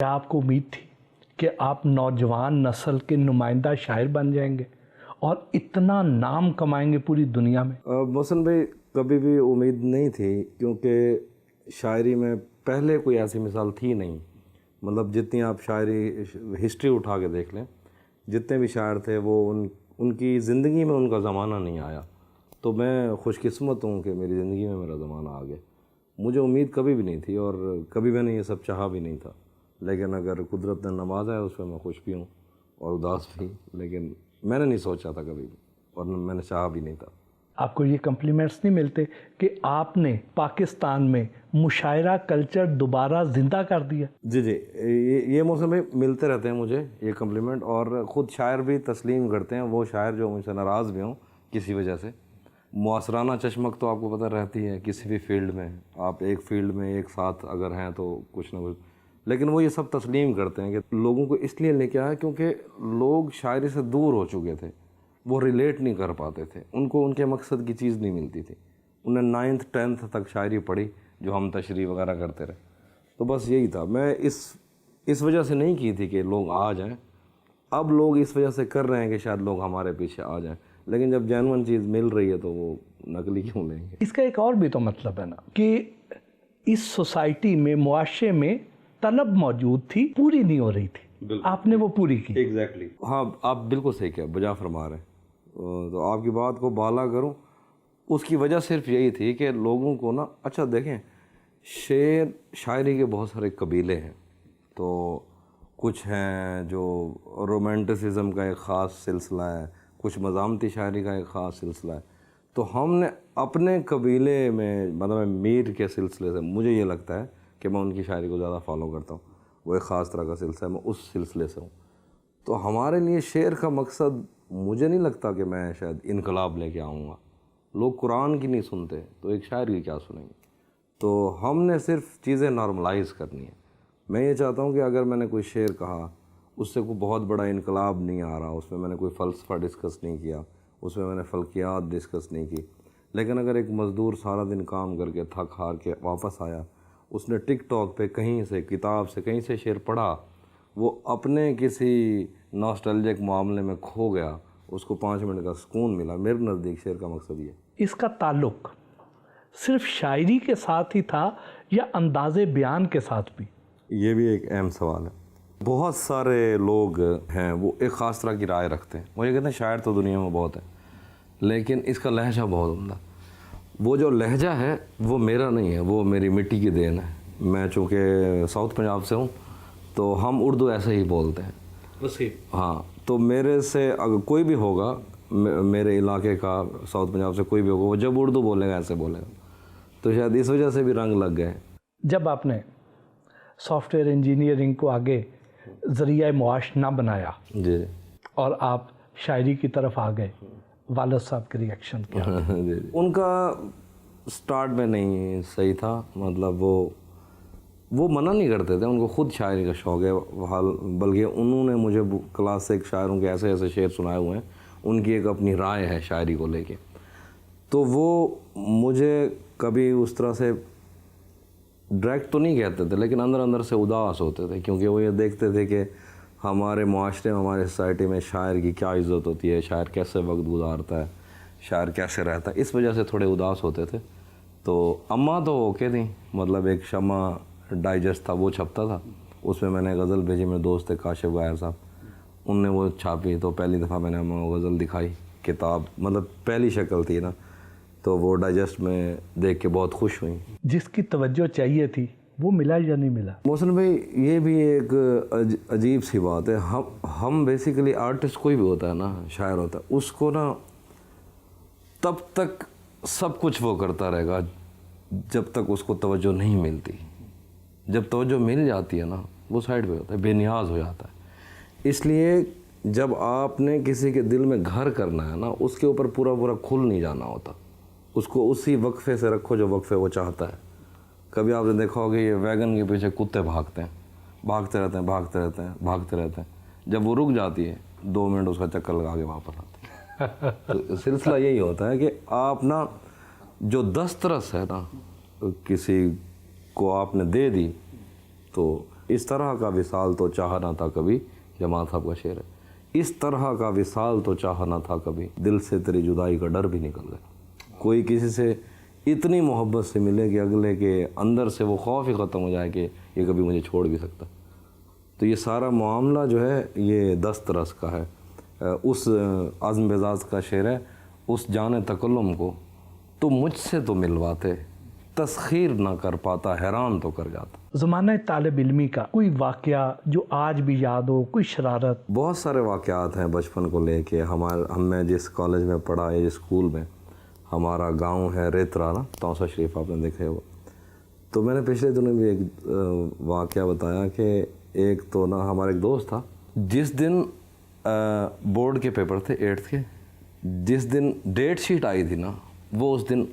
क्या आपको उम्मीद थी कि आप नौजवान नस्ल के नुमाइंदा शायर बन जाएंगे और इतना नाम कमाएंगे पूरी दुनिया में? मोहसिन भाई, कभी भी उम्मीद नहीं थी, क्योंकि शायरी में पहले कोई ऐसी मिसाल थी नहीं। मतलब जितनी आप शायरी हिस्ट्री उठा के देख लें, जितने भी शायर थे वो उनकी ज़िंदगी में उनका ज़माना नहीं आया। तो मैं खुशकिस्मत हूँ कि मेरी ज़िंदगी में मेरा ज़माना आ गया। मुझे उम्मीद कभी भी नहीं थी और कभी मैंने ये सब चाहा भी नहीं था, लेकिन अगर कुदरत ने नवाजा है उस पर मैं खुश भी हूँ और उदास भी। लेकिन मैंने नहीं सोचा था कभी भी और मैंने चाहा भी नहीं था। आपको ये कम्प्लीमेंट्स नहीं मिलते कि आपने पाकिस्तान में मुशायरा कल्चर दोबारा ज़िंदा कर दिया? जी, ये मौसम में मिलते रहते हैं मुझे ये कम्प्लीमेंट, और ख़ुद शायर भी तस्लीम करते हैं, वो शायर जो मुझसे नाराज़ भी हों किसी वजह से। मुआसराना चशमक तो आपको पता रहती है किसी भी फील्ड में, आप एक फील्ड में एक साथ अगर हैं तो कुछ ना कुछ, लेकिन वो ये सब तस्लीम करते हैं कि लोगों को इसलिए लेके आया क्योंकि लोग शायरी से दूर हो चुके थे, वो रिलेट नहीं कर पाते थे, उनको उनके मकसद की चीज़ नहीं मिलती थी। उन्हें 9th 10th तक शायरी पढ़ी जो हम तशरीह वगैरह करते रहे। तो बस यही था। मैं इस वजह से नहीं की थी कि लोग आ जाएं। अब लोग इस वजह से कर रहे हैं कि शायद लोग हमारे पीछे आ जाएं, लेकिन जब जेन्युइन चीज़ मिल रही है तो वो नकली क्यों लेंगे? इसका एक और भी तो मतलब है ना कि इस सोसाइटी में, मुआशरे में तलब मौजूद थी, पूरी नहीं हो रही थी, आपने वो पूरी की। एग्जैक्टली हाँ, आप बिल्कुल सही कहा, बजा फरमा रहे हैं। तो आपकी बात को बाला करूं, उसकी वजह सिर्फ यही थी कि लोगों को ना, अच्छा देखें, शेर शायरी के बहुत सारे कबीले हैं। तो कुछ हैं जो रोमांटिसिज्म का एक ख़ास सिलसिला है, कुछ मज़ामती शायरी का एक ख़ास सिलसिला है। तो हमने अपने कबीले में, मतलब मीर के सिलसिले से, मुझे ये लगता है कि मैं उनकी शायरी को ज़्यादा फॉलो करता हूँ, वो एक ख़ास तरह का सिलसिला है, मैं उस सिलसिले से हूँ। तो हमारे लिए शेर का मकसद, मुझे नहीं लगता कि मैं शायद इनकलाब लेके आऊँगा। लोग कुरान की नहीं सुनते तो एक शायर की क्या सुनेंगे? तो हमने सिर्फ चीज़ें नॉर्मलाइज़ करनी है। मैं ये चाहता हूँ कि अगर मैंने कोई शेर कहा, उससे कोई बहुत बड़ा इनकलाब नहीं आ रहा, उसमें मैंने कोई फ़लसफ़ा डिस्कस नहीं किया, उसमें मैंने फ़ल्कियात डिस्कस नहीं की, लेकिन अगर एक मज़दूर सारा दिन काम करके थक हार के वापस आया, उसने टिकटॉक पे कहीं से, किताब से, कहीं से शेर पढ़ा, वो अपने किसी नॉस्टैल्जिक मामले में खो गया, उसको 5 मिनट का सुकून मिला। मेरे नज़दीक शेर का मकसद ये। इसका ताल्लुक सिर्फ शायरी के साथ ही था या अंदाज़े बयान के साथ भी? ये भी एक अहम सवाल है। बहुत सारे लोग हैं वो एक ख़ास तरह की राय रखते हैं। मुझे कहते हैं शायर तो दुनिया में बहुत है, लेकिन इसका लहजा बहुत उम्दा। वो जो लहजा है वो मेरा नहीं है, वो मेरी मिट्टी की देन है। मैं चूँकि साउथ पंजाब से हूँ तो हम उर्दू ऐसे ही बोलते हैं बस। हाँ, तो मेरे से अगर कोई भी होगा, मेरे इलाके का, साउथ पंजाब से कोई भी होगा, वो जब उर्दू बोलेगा ऐसे बोलेगा। तो शायद इस वजह से भी रंग लग गए। जब आपने सॉफ्टवेयर इंजीनियरिंग को आगे ज़रिया मुआश ना बनाया जी, और आप शायरी की तरफ आ गए, वालिद साहब के रिएक्शन क्या? जी। उनका स्टार्ट में नहीं सही था, मतलब वो मना नहीं करते थे, उनको खुद शायरी का शौक़ है, बल्कि उन्होंने मुझे क्लासिक शायरों के ऐसे ऐसे शेर सुनाए हुए हैं, उनकी एक अपनी राय है शायरी को लेके। तो वो मुझे कभी उस तरह से डायरेक्ट तो नहीं कहते थे, लेकिन अंदर अंदर से उदास होते थे, क्योंकि वो ये देखते थे कि हमारे मुआशरे में, हमारे सोसाइटी में शायर की क्या इज़्ज़त होती है, शायर कैसे वक्त गुजारता है, शायर कैसे रहता है, इस वजह से थोड़े उदास होते थे। तो अम्मा तो ओके थी, मतलब एक शमा डाइजेस्ट था, वो छपता था, उसमें मैंने गज़ल भेजी, मेरे दोस्त थे काशिफ गायर साहब, उनने वो छापी। तो पहली दफ़ा मैंने अम्मा को गज़ल दिखाई, किताब, मतलब पहली शक्ल थी ना, तो वो डाइजेस्ट में देख के बहुत खुश हुई। जिसकी तवज्जो चाहिए थी वो मिला या नहीं मिला? मोहसिन भाई, ये भी एक अजीब सी बात है। हम बेसिकली आर्टिस्ट, कोई भी होता है ना, शायर होता है, उसको ना तब तक सब कुछ वो करता रहेगा जब तक उसको तवज्जो नहीं मिलती। जब तवज्जो मिल जाती है ना, वो साइड पे होता है, बेनियाज हो जाता है। इसलिए जब आपने किसी के दिल में घर करना है ना, उसके ऊपर पूरा पूरा खुल नहीं जाना होता, उसको उसी वक्फे से रखो जो वक्फे वो चाहता है। कभी आपने देखा होगा ये वैगन के पीछे कुत्ते भागते हैं, भागते रहते हैं, भागते रहते हैं, भागते रहते हैं, जब वो रुक जाती है 2 मिनट उसका चक्कर लगा के वापस आते हैं। तो सिलसिला यही होता है कि आप ना, जो दस्तरस है ना, किसी को आपने दे दी, तो اس طرح کا وصال تو چاہا نہ تھا کبھی، جمال صاحب کا شعر ہے، اس طرح کا وصال تو چاہا نہ تھا کبھی، دل سے تیری جدائی کا ڈر بھی نکل گیا۔ کوئی کسی سے اتنی محبت سے ملے کہ اگلے کے اندر سے وہ خوف ہی ختم ہو جائے کہ یہ کبھی مجھے چھوڑ بھی سکتا۔ تو یہ سارا معاملہ جو ہے یہ دست رس کا ہے۔ اس عزم بزاز کا شعر ہے، اس جان تکلم کو تو مجھ سے تو ملواتے، تسخیر نہ کر پاتا، حیران تو کر جاتا۔ زمانہ طالب علمی کا کوئی واقعہ جو آج بھی یاد ہو، کوئی شرارت؟ بہت سارے واقعات ہیں بچپن کو لے کے۔ ہم نے جس کالج میں پڑھا یا جس اسکول میں، ہمارا گاؤں ہے ریترا نا، توسا شریف آپ نے دیکھے ہو۔ تو میں نے پچھلے دنوں بھی ایک واقعہ بتایا کہ ایک تو نا ہمارا ایک دوست تھا، جس دن بورڈ کے پیپر تھے 8th کے، جس دن ڈیٹ شیٹ آئی تھی نا، وہ اس دن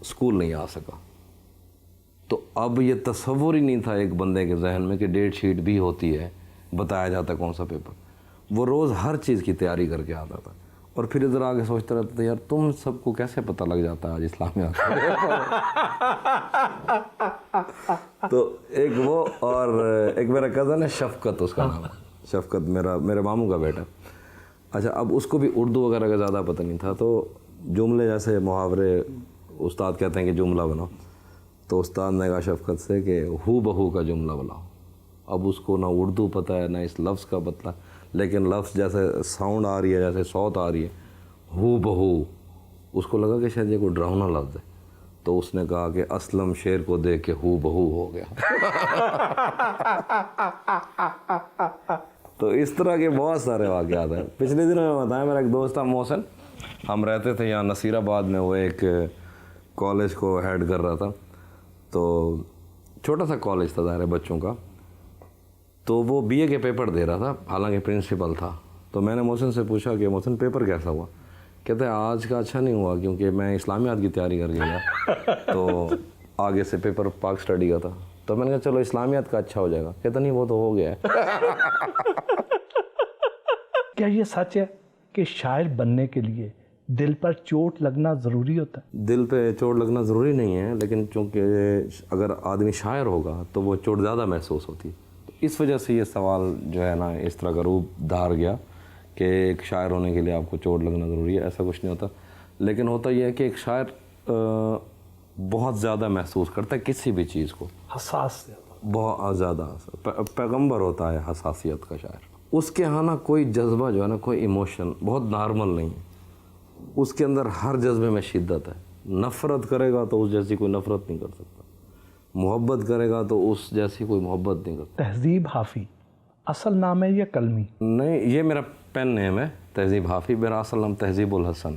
اسکول نہیں آ سکا۔ تو اب یہ تصور ہی نہیں تھا ایک بندے کے ذہن میں کہ ڈیٹ شیٹ بھی ہوتی ہے، بتایا جاتا ہے کون سا پیپر۔ وہ روز ہر چیز کی تیاری کر کے آتا تھا، اور پھر ادھر آگے سوچتا رہتا تھا، یار تم سب کو کیسے پتہ لگ جاتا ہے آج اسلامیات تو ایک وہ، اور ایک میرا کزن ہے شفقت، اس کا نام ہے شفقت، میرے ماموں کا بیٹا۔ اچھا، اب اس کو بھی اردو وغیرہ کا زیادہ پتہ نہیں تھا، تو جملے جیسے محاورے استاد کہتے ہیں کہ جملہ بناؤ، تو استاد نے کہا شفقت سے کہ ہو بہو کا جملہ بناؤ۔ اب اس کو نہ اردو پتہ ہے نہ اس لفظ کا پتہ، لیکن لفظ جیسے ساؤنڈ آ رہی ہے، جیسے صوت آ رہی ہے، ہو بہو، اس کو لگا کہ شاید یہ کوئی ڈراؤنا لفظ ہے، تو اس نے کہا کہ اسلم شیر کو دیکھ کے ہو بہو ہو گیا۔ تو اس طرح کے بہت سارے واقعات ہیں۔ پچھلے دنوں میں بتایا، میرا ایک دوست تھا محسن، ہم رہتے تھے یہاں نصیر آباد میں، وہ ایک کالج کو ہیڈ کر رہا تھا، تو چھوٹا سا کالج تھا ظاہر ہے بچوں کا، تو وہ BA کے پیپر دے رہا تھا، حالانکہ پرنسپل تھا۔ تو میں نے محسن سے پوچھا کہ محسن پیپر کیسا ہوا؟ کہتے ہیں آج کا اچھا نہیں ہوا کیونکہ میں اسلامیات کی تیاری کر کے گیا، تو آگے سے پیپر پاک اسٹڈی کا تھا۔ تو میں نے کہا چلو اسلامیات کا اچھا ہو جائے گا۔ کہتا نہیں وہ تو ہو گیا ہے۔ کیا یہ سچ ہے کہ شاعر بننے کے لیے دل پر چوٹ لگنا ضروری ہوتا ہے؟ دل پہ چوٹ لگنا ضروری نہیں ہے، لیکن چونکہ اگر آدمی شاعر ہوگا تو وہ چوٹ زیادہ محسوس ہوتی ہے۔ اس وجہ سے یہ سوال جو ہے نا اس طرح کا روپ دھار گیا کہ ایک شاعر ہونے کے لیے آپ کو چوٹ لگنا ضروری ہے۔ ایسا کچھ نہیں ہوتا، لیکن ہوتا یہ ہے کہ ایک شاعر بہت زیادہ محسوس کرتا ہے کسی بھی چیز کو، حساس، بہت زیادہ۔ پیغمبر ہوتا ہے حساسیت کا شاعر، اس کے ہاں نا کوئی جذبہ جو ہے نا، کوئی ایموشن بہت نارمل نہیں ہے، اس کے اندر ہر جذبے میں شدت ہے۔ نفرت کرے گا تو اس جیسی کوئی نفرت نہیں کر سکتا، محبت کرے گا تو اس جیسی کوئی محبت نہیں کر سکتا۔ تہذیب حافی اصل نام ہے یا کلمی؟ نہیں، یہ میرا پین نیم ہے تہذیب حافی، میرا اصل نام تہذیب الحسن ہے۔